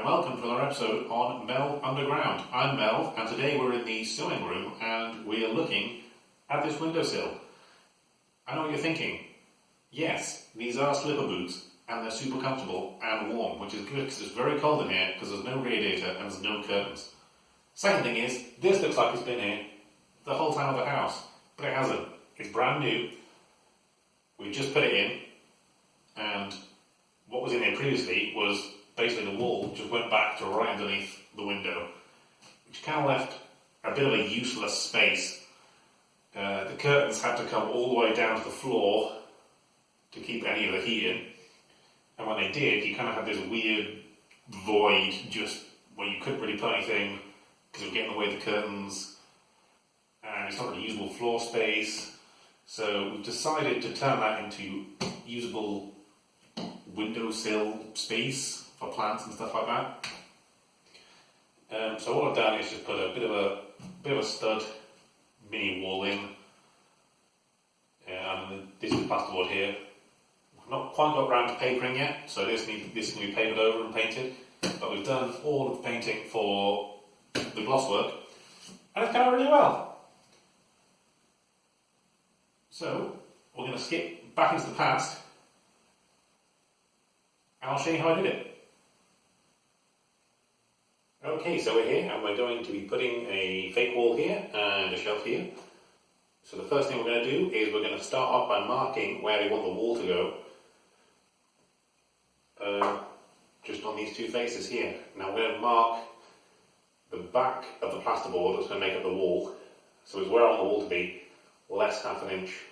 and welcome to another episode on Mel Underground. I'm Mel, and today we're in the sewing room and we are looking at this windowsill. I know what you're thinking. Yes, these are slipper boots and they're super comfortable and warm, which is good because it's very cold in here because there's no radiator and there's no curtains. Second thing is, this looks like it's been here the whole time of the house, but it hasn't. It's brand new. We just put it in, and what was in here previously was basically the wall just went back to right underneath the window, which kind of left a bit of a useless space. The curtains had to come all the way down to the floor to keep any of the heat in, and when they did, you kind of had this weird void just where you couldn't really put anything because it would get in the way of the curtains, and it's not really usable floor space. So we've decided to turn that into usable windowsill space for plants and stuff like that. So what I've done is just put a bit of a stud mini wall in, and this is plasterboard here. We've not quite got around to papering yet, so this can be papered over and painted. But we've done all of the painting for the gloss work, and it's come out really well. So we're going to skip back into the past, and I'll show you how I did it. Okay, so we're here and we're going to be putting a fake wall here and a shelf here. So the first thing we're going to do is we're going to start off by marking where we want the wall to go. Just on these two faces here. Now we're going to mark the back of the plasterboard that's going to make up the wall. So it's where I want the wall to be, less half an inch,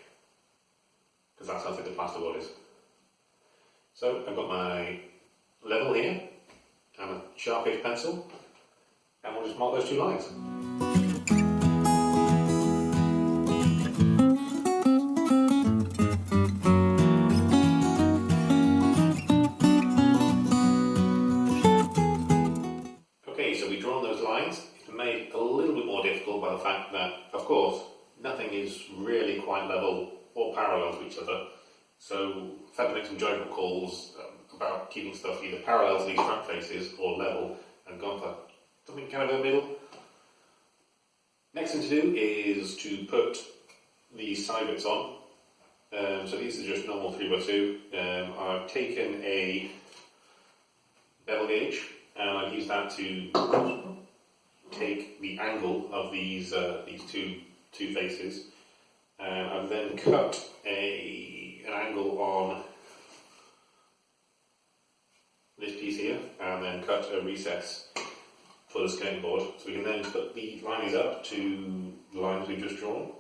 because that's how thick the plasterboard is. So I've got my level here and a sharp edge pencil, and we'll just mark those two lines. Okay, so we've drawn those lines. It's made a little bit more difficult by the fact that, of course, nothing is really quite level or parallel to each other. So I've had to make some judgment calls about keeping stuff either parallel to these front faces or level, and gone for something kind of in the middle. Next thing to do is to put these side bits on. So these are just normal 3x2. I've taken a bevel gauge and I've used that to take the angle of these two faces. I've then cut an angle on this piece here, and then cut a recess for the skirting board. So we can then put the lines up to the lines we've just drawn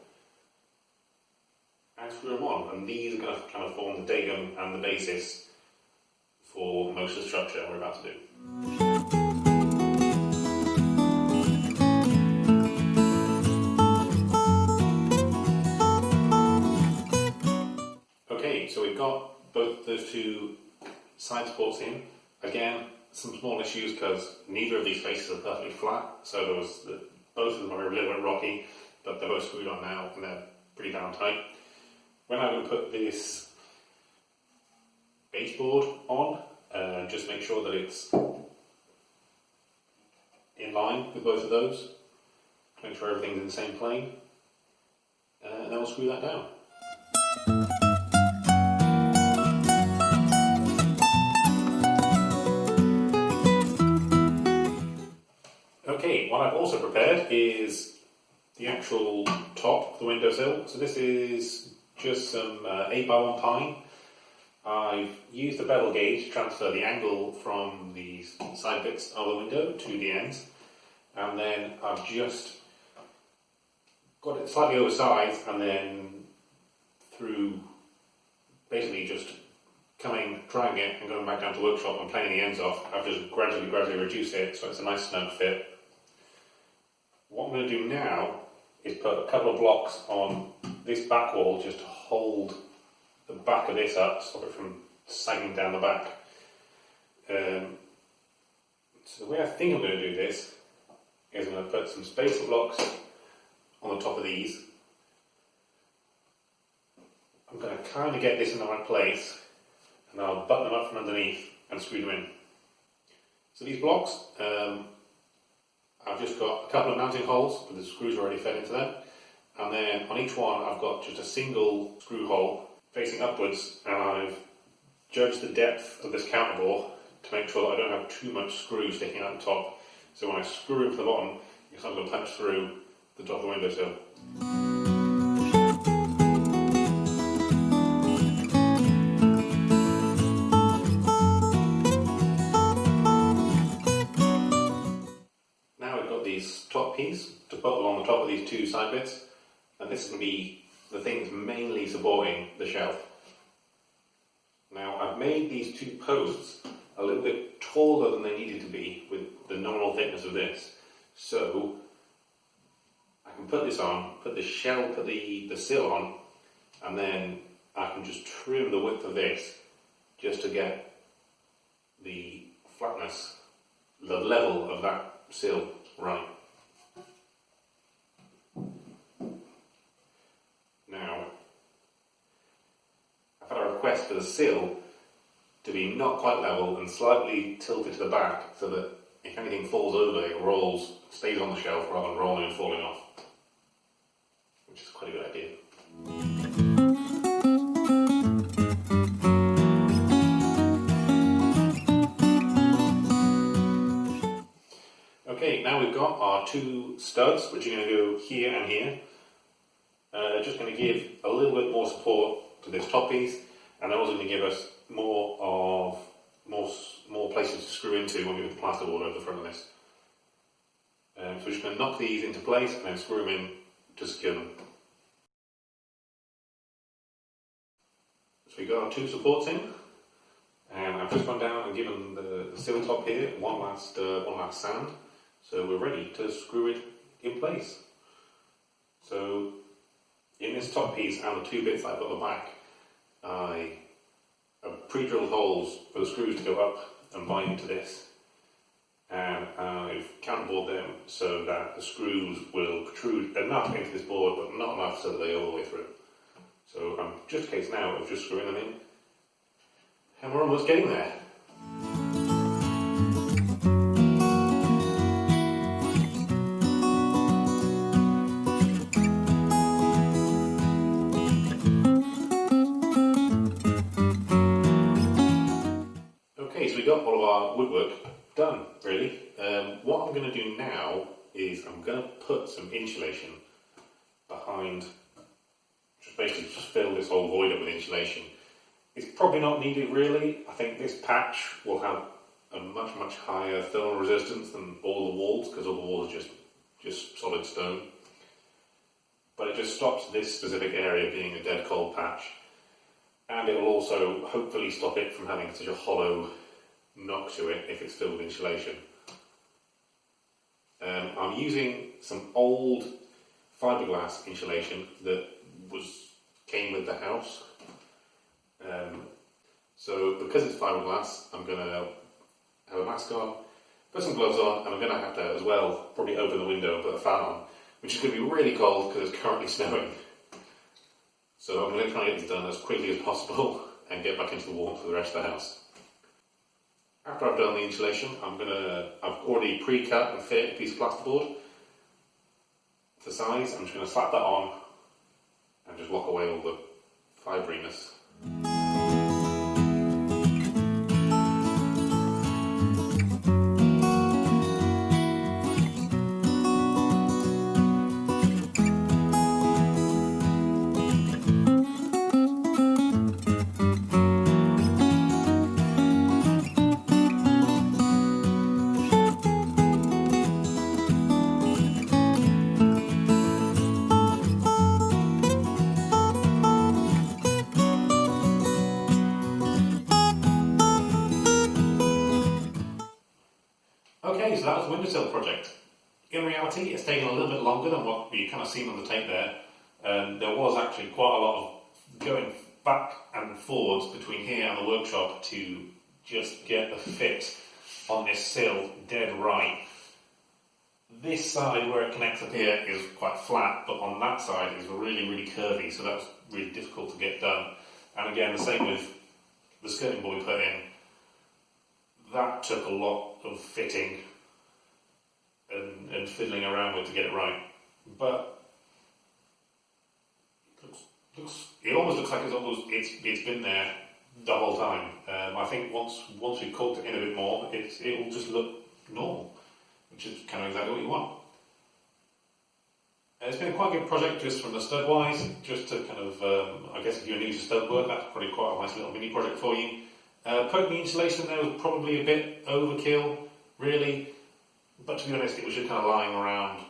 and screw them on. And these are going to kind of form the datum and the basis for most of the structure we're about to do. Okay, so we've got both those two side supports in. Again, some small issues because neither of these faces are perfectly flat, so both of them are a little bit rocky, but they're both screwed on now and they're pretty down tight. When I'm going to put this baseboard on, just make sure that it's in line with both of those. Make sure everything's in the same plane, and then we'll screw that down. Okay, what I've also prepared is the actual top of the windowsill. So this is just some 8x1 pine. I've used the bevel gauge to transfer the angle from the side bits of the window to the ends, and then I've just got it slightly oversized, and then through basically just trying it and going back down to the workshop and planing the ends off, I've just gradually reduced it so it's a nice snug fit. What I'm going to do now is put a couple of blocks on this back wall just to hold the back of this up, stop it from sagging down the back. So the way I think I'm going to do this is I'm going to put some spacer blocks on the top of these. I'm going to kind of get this in the right place, and I'll button them up from underneath and screw them in. So these blocks, I've just got a couple of mounting holes with the screws already fed into them, and then on each one I've got just a single screw hole facing upwards, and I've judged the depth of this counterbore to make sure that I don't have too much screw sticking out the top. So when I screw it to the bottom, it's not going to punch through the top of the windowsill. Now we've got these top keys to put along the top of these two side bits, and this is going to be the things mainly supporting the shelf. Now I've made these two posts a little bit taller than they needed to be with the nominal thickness of this. So I can put this on, put the sill on, and then I can just trim the width of this just to get the flatness, the level of that sill right. Now, I've had a request for the sill to be not quite level and slightly tilted to the back so that if anything falls over, it rolls, stays on the shelf rather than rolling and falling off, which is quite a good idea. Okay, now we've got our two studs, which are going to go here and here. They're just going to give a little bit more support to this top piece, and they're also going to give us more places to screw into when we put the plasterboard over the front of this. So we're just going to knock these into place and then screw them in to secure them. So we've got our two supports in, and I've just gone down and given the sill top here one last sand, so we're ready to screw it in place. So in this top piece and the two bits I've got at the back, I have pre-drilled holes for the screws to go up and bind into this, and I've counterbored them so that the screws will protrude enough into this board but not enough so that they go all the way through. So I'm just a case now of just screwing them in, and we're almost getting there. Okay, so we got all of our woodwork done, really. What I'm going to do now is I'm going to put some insulation behind, basically just fill this whole void up with insulation. It's probably not needed really. I think this patch will have a much higher thermal resistance than all the walls, because all the walls are just solid stone. But it just stops this specific area being a dead cold patch, and it will also hopefully stop it from having such a hollow knock to it if it's filled with insulation. I'm using some old fiberglass insulation that came with the house. So because it's fiberglass, I'm going to have a mask on, put some gloves on, and I'm going to have to as well probably open the window and put a fan on, which is going to be really cold because it's currently snowing. So I'm going to try and get this done as quickly as possible and get back into the warmth for the rest of the house. After I've done the insulation, I've already pre-cut and fit a piece of plasterboard to size. I'm just going to slap that on and just lock away all the fibriness. Okay, so that was the windowsill project. In reality, it's taken a little bit longer than what you kind of seen on the tape there. There was actually quite a lot of going back and forwards between here and the workshop to just get the fit on this sill dead right. This side where it connects up here is quite flat, but on that side is really curvy, so that was really difficult to get done. And again, the same with the skirting board we put in. that took a lot of fitting and fiddling around with to get it right. But it almost looks like it's been there the whole time. I think once we've cooked it in a bit more, it will just look normal, which is kind of exactly what you want. It's been quite a good project just from the stud wise, just to kind of, I guess if you're new to stud work, that's probably quite a nice little mini project for you. Putting the insulation there was probably a bit overkill, really, but to be honest, it was just kind of lying around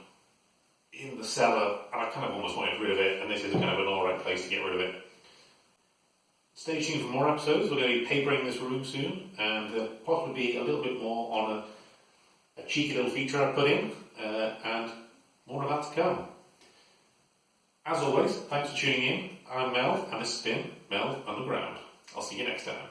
in the cellar, and I kind of almost wanted rid of it, and this is kind of an alright place to get rid of it. Stay tuned for more episodes. We're going to be papering this room soon, and possibly be a little bit more on a cheeky little feature I put in, and more of that to come. As always, thanks for tuning in. I'm Mel, and this has been Mel Underground. I'll see you next time.